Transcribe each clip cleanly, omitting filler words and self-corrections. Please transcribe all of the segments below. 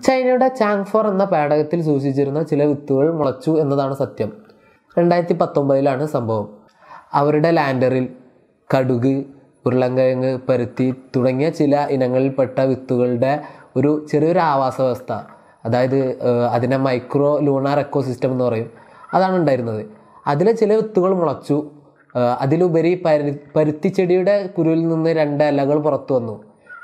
ചൈനയുടെ ചാങ്ഫോർ എന്ന പേടകത്തിൽ സൂക്ഷിച്ചിരുന്ന ചില വിത്തുകൾ മുളച്ചു എന്നതാണ് സത്യം. 2019 സംഭവം. അവരുടെ ലാൻഡറിൽ കടുക്, ഉരുളൻകിഴങ്ങ്, പരുത്തി തുടങ്ങിയ ചില ഇനങ്ങളിൽപ്പെട്ട വിത്തുകളുടെ ഒരു ചെറിയൊരു ആവാസ വ്യവസ്ഥ, അതായത് അതിനെ മൈക്രോ ലൂണാർ എക്കോസിസ്റ്റം എന്ന് പറയും, അതാണ് ഉണ്ടായിരുന്നത്. അതിലെ ചില വിത്തുകൾ മുളച്ചു. അതിലുപരി പരുത്തിച്ചെടിയുടെ കുരുവിൽ നിന്ന് 2 ഇലകൾ പുറത്തു വന്നു.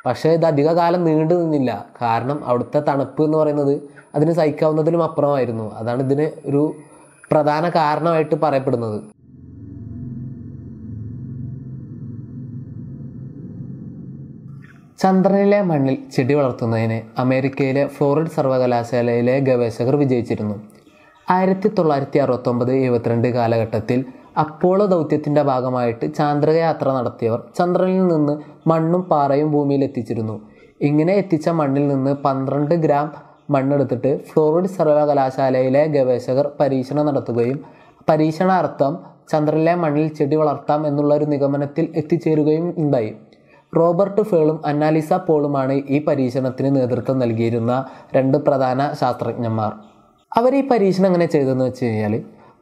പക്ഷേ ഇത് അധിക കാലം നീണ്ടു നിന്നില്ല. കാരണം അവിടുത്തെ തണുപ്പ് എന്ന് പറയുന്നത് അതിന് സഹിക്കാവുന്നതിലും അപ്പുറമായിരുന്നു. അതാണ് ഇതിന് ഒരു പ്രധാന കാരണമായിട്ട് പറയപ്പെടുന്നത്. ചന്ദ്രനിലെ മണ്ണിൽ ചെടി വളർത്തുന്നതിന് അമേരിക്കയിലെ ഫ്ലോറിഡ സർവകലാശാലയിലെ ഗവേഷകർ വിജയിച്ചിരുന്നു. 1969-72 കാലഘട്ടത്തിൽ അപ്പോളോ ദൗത്യത്തിൻ്റെ ഭാഗമായിട്ട് ചാന്ദ്രയാത്ര നടത്തിയവർ ചന്ദ്രനിൽ നിന്ന് മണ്ണും പാറയും ഭൂമിയിൽ എത്തിച്ചിരുന്നു. ഇങ്ങനെ എത്തിച്ച മണ്ണിൽ നിന്ന് 12 ഗ്രാം മണ്ണെടുത്തിട്ട് ഫ്ലോറിഡ സർവകലാശാലയിലെ ഗവേഷകർ പരീക്ഷണം നടത്തുകയും പരീക്ഷണാർത്ഥം ചന്ദ്രനിലെ മണ്ണിൽ ചെടി വളർത്താം എന്നുള്ള ഒരു നിഗമനത്തിൽ എത്തിച്ചേരുകയും ഉണ്ടായി. റോബർട്ട് ഫേളും അന്നാലിസ പോളുമാണ് ഈ പരീക്ഷണത്തിന് നേതൃത്വം നൽകിയിരുന്ന 2 പ്രധാന ശാസ്ത്രജ്ഞന്മാർ. അവർ ഈ പരീക്ഷണം എങ്ങനെ ചെയ്തതെന്ന് വെച്ച് കഴിഞ്ഞാൽ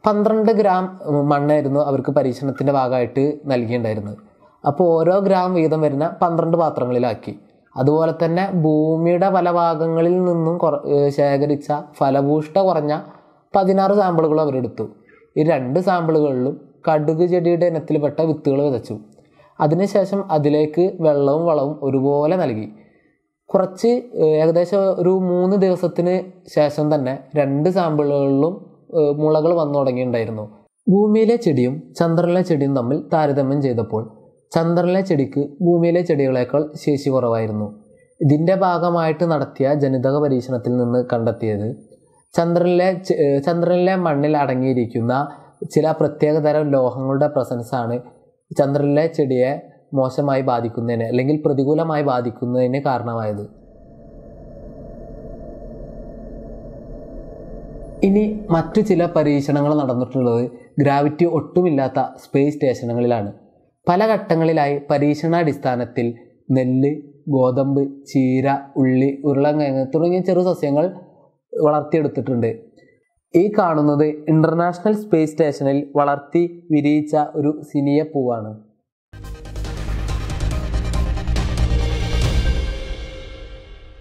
12 ഗ്രാം മണ്ണായിരുന്നു അവർക്ക് പരീക്ഷണത്തിൻ്റെ ഭാഗമായിട്ട് നൽകിയിട്ടുണ്ടായിരുന്നത്. അപ്പോൾ ഓരോ ഗ്രാം വീതം വരുന്ന 12 പാത്രങ്ങളിലാക്കി. അതുപോലെ തന്നെ ഭൂമിയുടെ പല ഭാഗങ്ങളിൽ നിന്നും ശേഖരിച്ച ഫലഭൂഷ്ഠ കുറഞ്ഞ 16 സാമ്പിളുകൾ അവരെടുത്തു. ഈ 2 സാമ്പിളുകളിലും കടുക് ചെടിയുടെ ഇനത്തിൽപ്പെട്ട വിത്തുകൾ വിതച്ചു. അതിനുശേഷം അതിലേക്ക് വെള്ളവും വളവും ഒരുപോലെ നൽകി. ഏകദേശം ഒരു 3 ദിവസത്തിന് ശേഷം തന്നെ 2 സാമ്പിളുകളിലും മുളകൾ വന്നു തുടങ്ങിയിട്ടുണ്ടായിരുന്നു. ഭൂമിയിലെ ചെടിയും ചന്ദ്രനിലെ ചെടിയും തമ്മിൽ താരതമ്യം ചെയ്തപ്പോൾ ചന്ദ്രനിലെ ചെടിക്ക് ഭൂമിയിലെ ചെടികളേക്കാൾ ശേഷി കുറവായിരുന്നു. ഇതിൻ്റെ ഭാഗമായിട്ട് നടത്തിയ ജനിതക പരീക്ഷണത്തിൽ നിന്ന് കണ്ടെത്തിയത് ചന്ദ്രനിലെ മണ്ണിൽ അടങ്ങിയിരിക്കുന്ന ചില പ്രത്യേകതരം ലോഹങ്ങളുടെ പ്രസൻസാണ് ചന്ദ്രനിലെ ചെടിയെ മോശമായി ബാധിക്കുന്നതിന് അല്ലെങ്കിൽ പ്രതികൂലമായി ബാധിക്കുന്നതിന് കാരണമായത്. ഇനി മറ്റു ചില പരീക്ഷണങ്ങൾ നടന്നിട്ടുള്ളത് ഗ്രാവിറ്റി ഒട്ടുമില്ലാത്ത സ്പേസ് സ്റ്റേഷനുകളിലാണ്. പല ഘട്ടങ്ങളിലായി പരീക്ഷണാടിസ്ഥാനത്തിൽ നെല്ല്, ഗോതമ്പ്, ചീര, ഉള്ളി, ഉരുളൻകിഴങ്ങ് തുടങ്ങിയ ചെറു സസ്യങ്ങൾ വളർത്തിയെടുത്തിട്ടുണ്ട്. ഈ കാണുന്നത് ഇൻ്റർനാഷണൽ സ്പേസ് സ്റ്റേഷനിൽ വളർത്തി വിരിയിച്ച ഒരു സിനിയ പൂവാണ്.